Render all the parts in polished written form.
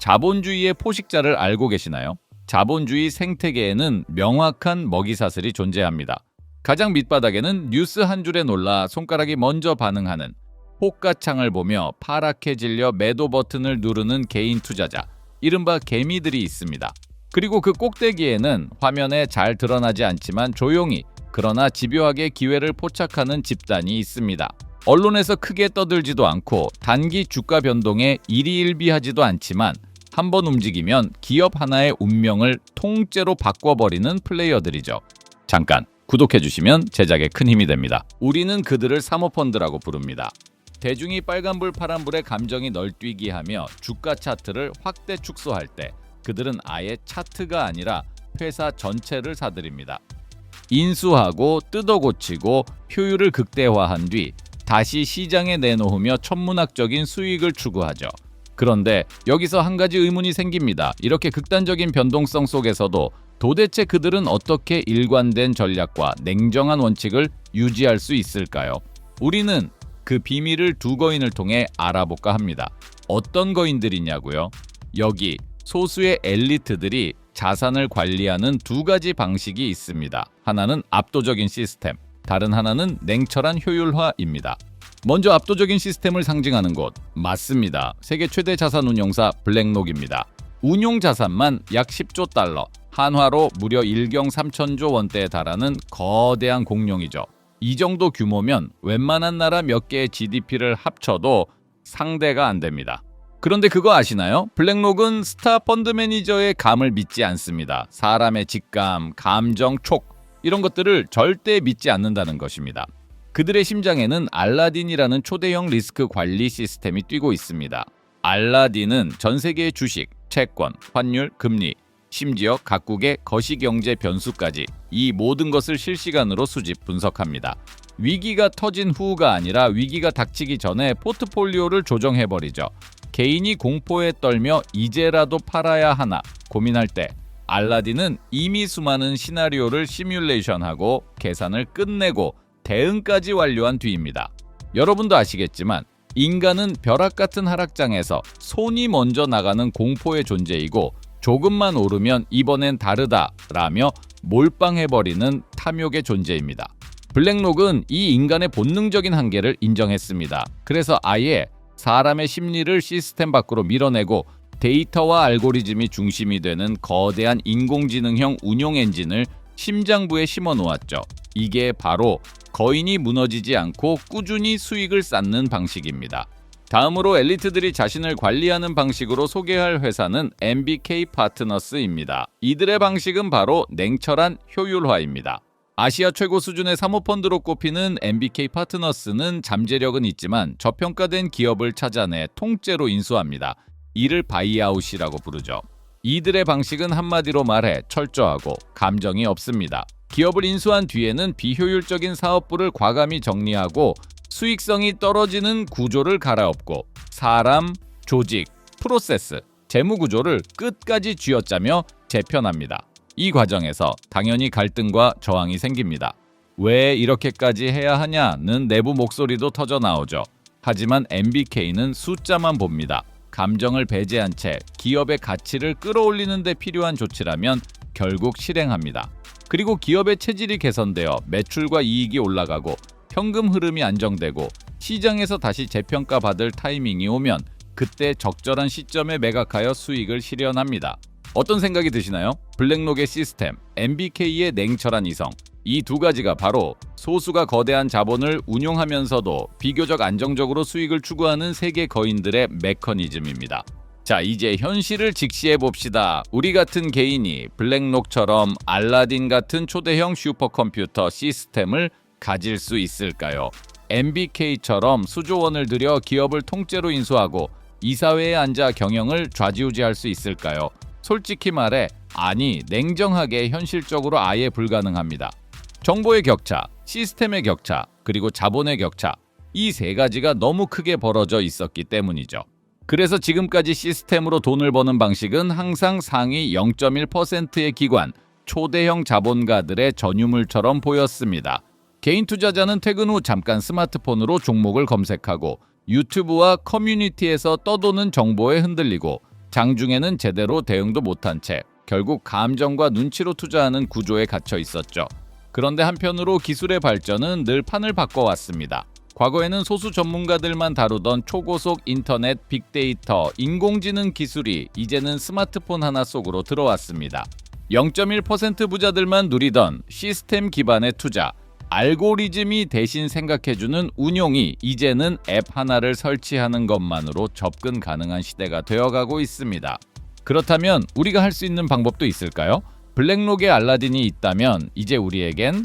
자본주의의 포식자를 알고 계시나요? 자본주의 생태계에는 명확한 먹이사슬이 존재합니다. 가장 밑바닥에는 뉴스 한 줄에 놀라 손가락이 먼저 반응하는, 호가창을 보며 파랗게 질려 매도 버튼을 누르는 개인 투자자, 이른바 개미들이 있습니다. 그리고 그 꼭대기에는 화면에 잘 드러나지 않지만 조용히 그러나 집요하게 기회를 포착하는 집단이 있습니다. 언론에서 크게 떠들지도 않고 단기 주가 변동에 일희일비하지도 않지만 한번 움직이면 기업 하나의 운명을 통째로 바꿔버리는 플레이어들이죠. 잠깐 구독해주시면 제작에 큰 힘이 됩니다. 우리는 그들을 사모펀드라고 부릅니다. 대중이 빨간불 파란불에 감정이 널뛰기 하며 주가 차트를 확대 축소할 때 그들은 아예 차트가 아니라 회사 전체를 사들입니다. 인수하고 뜯어고치고 효율을 극대화한 뒤 다시 시장에 내놓으며 천문학적인 수익을 추구하죠. 그런데 여기서 한 가지 의문이 생깁니다. 이렇게 극단적인 변동성 속에서도 도대체 그들은 어떻게 일관된 전략과 냉정한 원칙을 유지할 수 있을까요? 우리는 그 비밀을 두 거인을 통해 알아볼까 합니다. 어떤 거인들이냐고요? 여기 소수의 엘리트들이 자산을 관리하는 두 가지 방식이 있습니다. 하나는 압도적인 시스템, 다른 하나는 냉철한 효율화입니다. 먼저 압도적인 시스템을 상징하는 곳, 맞습니다. 세계 최대 자산 운용사 블랙록입니다. 운용 자산만 약 10조 달러, 한화로 무려 1경 3천조 원대에 달하는 거대한 공룡이죠. 이 정도 규모면 웬만한 나라 몇 개의 GDP를 합쳐도 상대가 안 됩니다. 그런데 그거 아시나요? 블랙록은 스타 펀드 매니저의 감을 믿지 않습니다. 사람의 직감, 감정, 촉 이런 것들을 절대 믿지 않는다는 것입니다. 그들의 심장에는 알라딘이라는 초대형 리스크 관리 시스템이 뛰고 있습니다. 알라딘은 전 세계의 주식, 채권, 환율, 금리, 심지어 각국의 거시경제 변수까지 이 모든 것을 실시간으로 수집 분석합니다. 위기가 터진 후가 아니라 위기가 닥치기 전에 포트폴리오를 조정해버리죠. 개인이 공포에 떨며 이제라도 팔아야 하나 고민할 때 알라딘은 이미 수많은 시나리오를 시뮬레이션하고 계산을 끝내고 대응까지 완료한 뒤입니다. 여러분도 아시겠지만 인간은 벼락 같은 하락장에서 손이 먼저 나가는 공포의 존재이고 조금만 오르면 이번엔 다르다라며 몰빵해버리는 탐욕의 존재입니다. 블랙록은 이 인간의 본능적인 한계를 인정했습니다. 그래서 아예 사람의 심리를 시스템 밖으로 밀어내고 데이터와 알고리즘이 중심이 되는 거대한 인공지능형 운용 엔진을 심장부에 심어 놓았죠. 이게 바로 거인이 무너지지 않고 꾸준히 수익을 쌓는 방식입니다. 다음으로 엘리트들이 자신을 관리하는 방식으로 소개할 회사는 MBK 파트너스입니다. 이들의 방식은 바로 냉철한 효율화입니다. 아시아 최고 수준의 사모펀드로 꼽히는 MBK 파트너스는 잠재력은 있지만 저평가된 기업을 찾아내 통째로 인수합니다. 이를 바이아웃이라고 부르죠. 이들의 방식은 한마디로 말해 철저하고 감정이 없습니다. 기업을 인수한 뒤에는 비효율적인 사업부를 과감히 정리하고 수익성이 떨어지는 구조를 갈아엎고 사람, 조직, 프로세스, 재무 구조를 끝까지 쥐어짜며 재편합니다. 이 과정에서 당연히 갈등과 저항이 생깁니다. 왜 이렇게까지 해야 하냐는 내부 목소리도 터져 나오죠. 하지만 MBK는 숫자만 봅니다. 감정을 배제한 채 기업의 가치를 끌어올리는 데 필요한 조치라면 결국 실행합니다. 그리고 기업의 체질이 개선되어 매출과 이익이 올라가고 현금 흐름이 안정되고 시장에서 다시 재평가받을 타이밍이 오면 그때 적절한 시점에 매각하여 수익을 실현합니다. 어떤 생각이 드시나요? 블랙록의 시스템, MBK의 냉철한 이성, 이 두 가지가 바로 소수가 거대한 자본을 운용하면서도 비교적 안정적으로 수익을 추구하는 세계 거인들의 메커니즘입니다. 자, 이제 현실을 직시해 봅시다. 우리 같은 개인이 블랙록처럼 알라딘 같은 초대형 슈퍼컴퓨터 시스템을 가질 수 있을까요? MBK처럼 수조 원을 들여 기업을 통째로 인수하고 이사회에 앉아 경영을 좌지우지할 수 있을까요? 솔직히 말해 아니, 냉정하게 현실적으로 아예 불가능합니다. 정보의 격차, 시스템의 격차, 그리고 자본의 격차, 이 세 가지가 너무 크게 벌어져 있었기 때문이죠. 그래서 지금까지 시스템으로 돈을 버는 방식은 항상 상위 0.1%의 기관, 초대형 자본가들의 전유물처럼 보였습니다. 개인 투자자는 퇴근 후 잠깐 스마트폰으로 종목을 검색하고 유튜브와 커뮤니티에서 떠도는 정보에 흔들리고 장중에는 제대로 대응도 못한 채 결국 감정과 눈치로 투자하는 구조에 갇혀 있었죠. 그런데 한편으로 기술의 발전은 늘 판을 바꿔왔습니다. 과거에는 소수 전문가들만 다루던 초고속 인터넷, 빅데이터, 인공지능 기술이 이제는 스마트폰 하나 속으로 들어왔습니다. 0.1% 부자들만 누리던 시스템 기반의 투자, 알고리즘이 대신 생각해주는 운용이 이제는 앱 하나를 설치하는 것만으로 접근 가능한 시대가 되어가고 있습니다. 그렇다면 우리가 할 수 있는 방법도 있을까요? 블랙록의 알라딘이 있다면 이제 우리에겐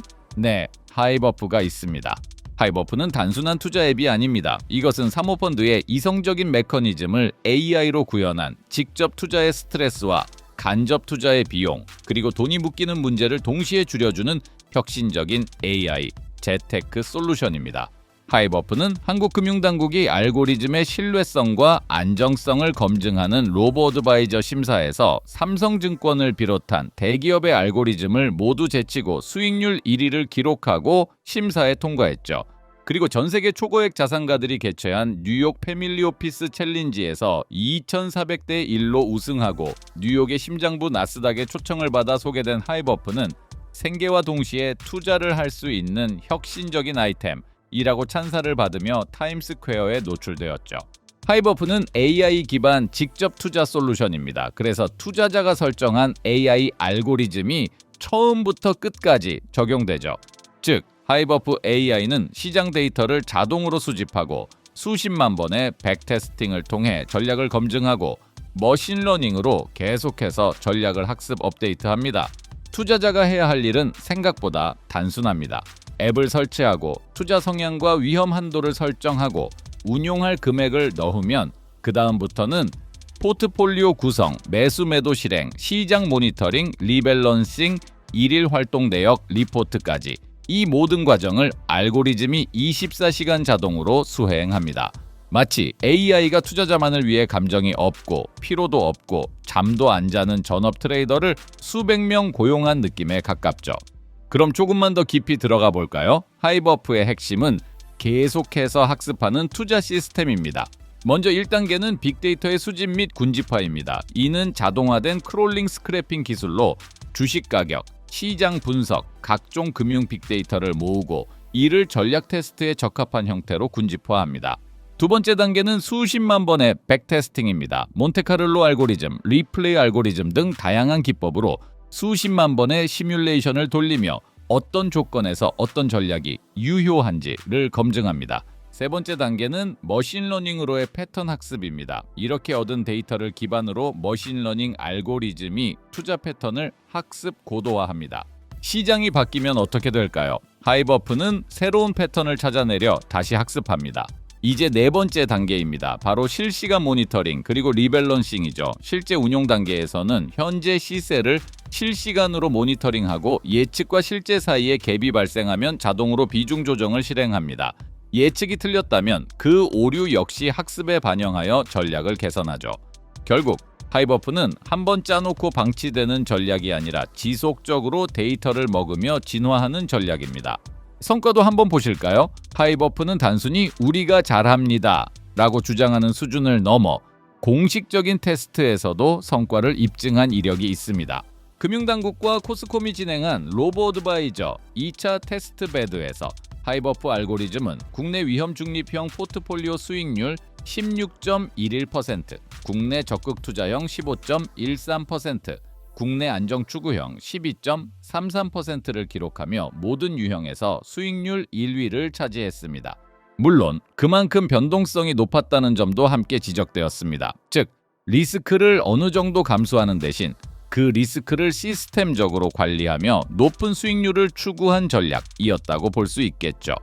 하이버프가 있습니다. 하이버프는 단순한 투자 앱이 아닙니다. 이것은 사모펀드의 이성적인 메커니즘을 AI로 구현한 직접 투자의 스트레스와 간접 투자의 비용, 그리고 돈이 묶이는 문제를 동시에 줄여주는 혁신적인 AI 재테크 솔루션입니다. 하이버프는 한국금융당국이 알고리즘의 신뢰성과 안정성을 검증하는 로보어드바이저 심사에서 삼성증권을 비롯한 대기업의 알고리즘을 모두 제치고 수익률 1위를 기록하고 심사에 통과했죠. 그리고 전세계 초고액 자산가들이 개최한 뉴욕 패밀리 오피스 챌린지에서 2,400대 1로 우승하고 뉴욕의 심장부 나스닥에 초청을 받아 소개된 하이버프는 생계와 동시에 투자를 할 수 있는 혁신적인 아이템이라고 찬사를 받으며 타임스퀘어에 노출되었죠. 하이버프는 AI 기반 직접 투자 솔루션입니다. 그래서 투자자가 설정한 AI 알고리즘이 처음부터 끝까지 적용되죠. 즉, 하이버프 AI는 시장 데이터를 자동으로 수집하고 수십만 번의 백테스팅을 통해 전략을 검증하고 머신러닝으로 계속해서 전략을 학습 업데이트합니다. 투자자가 해야 할 일은 생각보다 단순합니다. 앱을 설치하고 투자 성향과 위험 한도를 설정하고 운용할 금액을 넣으면 그 다음부터는 포트폴리오 구성, 매수 매도 실행, 시장 모니터링, 리밸런싱, 일일 활동 내역 리포트까지 이 모든 과정을 알고리즘이 24시간 자동으로 수행합니다. 마치 AI가 투자자만을 위해 감정이 없고 피로도 없고 잠도 안 자는 전업 트레이더를 수백 명 고용한 느낌에 가깝죠. 그럼 조금만 더 깊이 들어가 볼까요? 하이버프의 핵심은 계속해서 학습하는 투자 시스템입니다. 먼저 1단계는 빅데이터의 수집 및 군집화입니다. 이는 자동화된 크롤링 스크래핑 기술로 주식 가격, 시장 분석, 각종 금융 빅데이터를 모으고 이를 전략 테스트에 적합한 형태로 군집화합니다. 두 번째 단계는 수십만 번의 백테스팅입니다. 몬테카를로 알고리즘, 리플레이 알고리즘 등 다양한 기법으로 수십만 번의 시뮬레이션을 돌리며 어떤 조건에서 어떤 전략이 유효한지를 검증합니다. 세 번째 단계는 머신러닝으로의 패턴 학습입니다. 이렇게 얻은 데이터를 기반으로 머신러닝 알고리즘이 투자 패턴을 학습 고도화합니다. 시장이 바뀌면 어떻게 될까요? 하이버프는 새로운 패턴을 찾아내려 다시 학습합니다. 이제 네 번째 단계입니다. 바로 실시간 모니터링 그리고 리밸런싱이죠. 실제 운용 단계에서는 현재 시세를 실시간으로 모니터링하고 예측과 실제 사이에 갭이 발생하면 자동으로 비중 조정을 실행합니다. 예측이 틀렸다면 그 오류 역시 학습에 반영하여 전략을 개선하죠. 결국 하이버프는 한번 짜놓고 방치되는 전략이 아니라 지속적으로 데이터를 먹으며 진화하는 전략입니다. 성과도 한번 보실까요? 하이버프는 단순히 우리가 잘합니다 라고 주장하는 수준을 넘어 공식적인 테스트에서도 성과를 입증한 이력이 있습니다. 금융당국과 코스콤이 진행한 로보어드바이저 2차 테스트 베드에서 하이버프 알고리즘은 국내 위험 중립형 포트폴리오 수익률 16.11%, 국내 적극 투자형 15.13%, 국내 안정 추구형 12.33%를 기록하며 모든 유형에서 수익률 1위를 차지했습니다. 물론 그만큼 변동성이 높았다는 점도 함께 지적되었습니다. 즉, 리스크를 어느 정도 감수하는 대신 그 리스크를 시스템적으로 관리하며 높은 수익률을 추구한 전략이었다고 볼 수 있겠죠.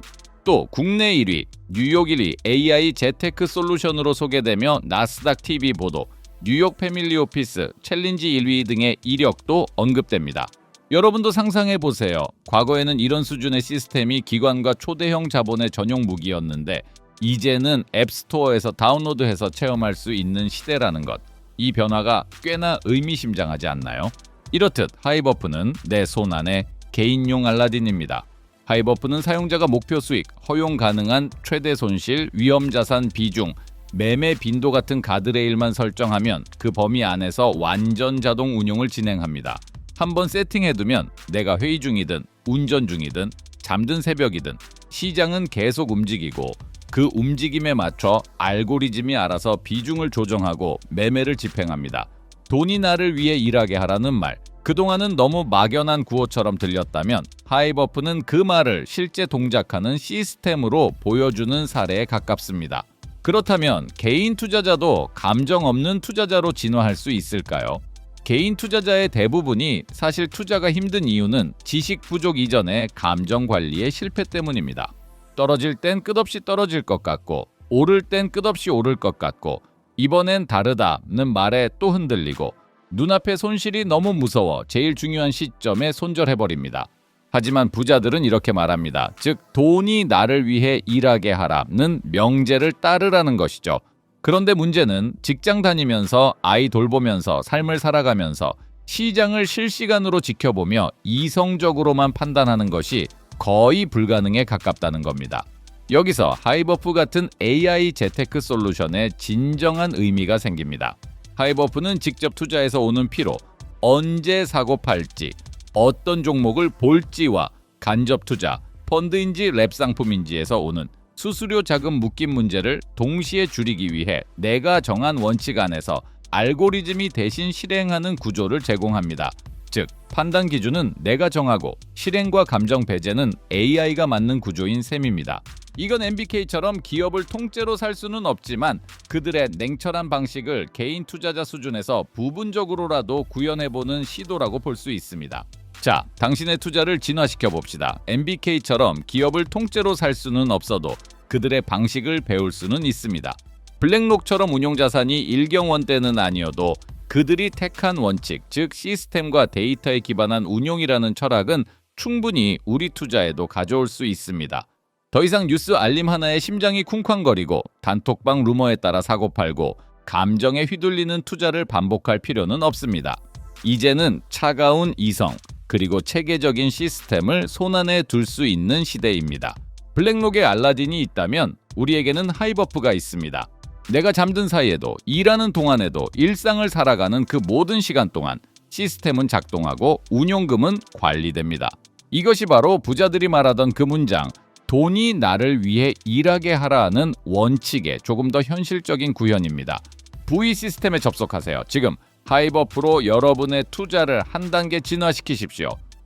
또 국내 1위, 뉴욕 1위 AI 재테크 솔루션으로 소개되며 나스닥 TV 보도, 뉴욕 패밀리 오피스 챌린지 1위 등의 이력도 언급됩니다. 여러분도 상상해 보세요. 과거에는 이런 수준의 시스템이 기관과 초대형 자본의 전용 무기였는데 이제는 앱스토어에서 다운로드해서 체험할 수 있는 시대라는 것. 이 변화가 꽤나 의미심장하지 않나요? 이렇듯 하이버프는 내 손 안에 개인용 알라딘입니다. 하이버프는 사용자가 목표 수익, 허용 가능한 최대 손실, 위험 자산 비중, 매매 빈도 같은 가드레일만 설정하면 그 범위 안에서 완전 자동 운용을 진행합니다. 한번 세팅해두면 내가 회의 중이든 운전 중이든 잠든 새벽이든 시장은 계속 움직이고 그 움직임에 맞춰 알고리즘이 알아서 비중을 조정하고 매매를 집행합니다. 돈이 나를 위해 일하게 하라는 말, 그동안은 너무 막연한 구호처럼 들렸다면 하이버프는 그 말을 실제 동작하는 시스템으로 보여주는 사례에 가깝습니다. 그렇다면 개인 투자자도 감정 없는 투자자로 진화할 수 있을까요? 개인 투자자의 대부분이 사실 투자가 힘든 이유는 지식 부족 이전의 감정 관리의 실패 때문입니다. 떨어질 땐 끝없이 떨어질 것 같고 오를 땐 끝없이 오를 것 같고 이번엔 다르다는 말에 또 흔들리고 눈앞의 손실이 너무 무서워 제일 중요한 시점에 손절해버립니다. 하지만 부자들은 이렇게 말합니다. 즉 돈이 나를 위해 일하게 하라는 명제를 따르라는 것이죠. 그런데 문제는 직장 다니면서 아이 돌보면서 삶을 살아가면서 시장을 실시간으로 지켜보며 이성적으로만 판단하는 것이 거의 불가능에 가깝다는 겁니다. 여기서 하이버프 같은 AI 재테크 솔루션에 진정한 의미가 생깁니다. 하이버프는 직접 투자에서 오는 피로, 언제 사고 팔지, 어떤 종목을 볼지와 간접 투자, 펀드인지 랩 상품인지에서 오는 수수료 자금 묶임 문제를 동시에 줄이기 위해 내가 정한 원칙 안에서 알고리즘이 대신 실행하는 구조를 제공합니다. 즉, 판단 기준은 내가 정하고 실행과 감정 배제는 AI가 맡는 구조인 셈입니다. 이건 MBK처럼 기업을 통째로 살 수는 없지만 그들의 냉철한 방식을 개인 투자자 수준에서 부분적으로라도 구현해보는 시도라고 볼 수 있습니다. 자, 당신의 투자를 진화시켜 봅시다. MBK처럼 기업을 통째로 살 수는 없어도 그들의 방식을 배울 수는 있습니다. 블랙록처럼 운용자산이 일경원대는 아니어도 그들이 택한 원칙, 즉 시스템과 데이터에 기반한 운용이라는 철학은 충분히 우리 투자에도 가져올 수 있습니다. 더 이상 뉴스 알림 하나에 심장이 쿵쾅거리고 단톡방 루머에 따라 사고팔고 감정에 휘둘리는 투자를 반복할 필요는 없습니다. 이제는 차가운 이성, 그리고 체계적인 시스템을 손안에 둘 수 있는 시대입니다. 블랙록에 알라딘이 있다면 우리에게는 하이버프가 있습니다. 내가 잠든 사이에도 일하는 동안에도 일상을 살아가는 그 모든 시간 동안 시스템은 작동하고 운용금은 관리됩니다. 이것이 바로 부자들이 말하던 그 문장, 돈이 나를 위해 일하게 하라는 원칙의 조금 더 현실적인 구현입니다. V 시스템에 접속하세요. 지금 하이버프로 여러분의 투자를 한 단계 진화시키십시오.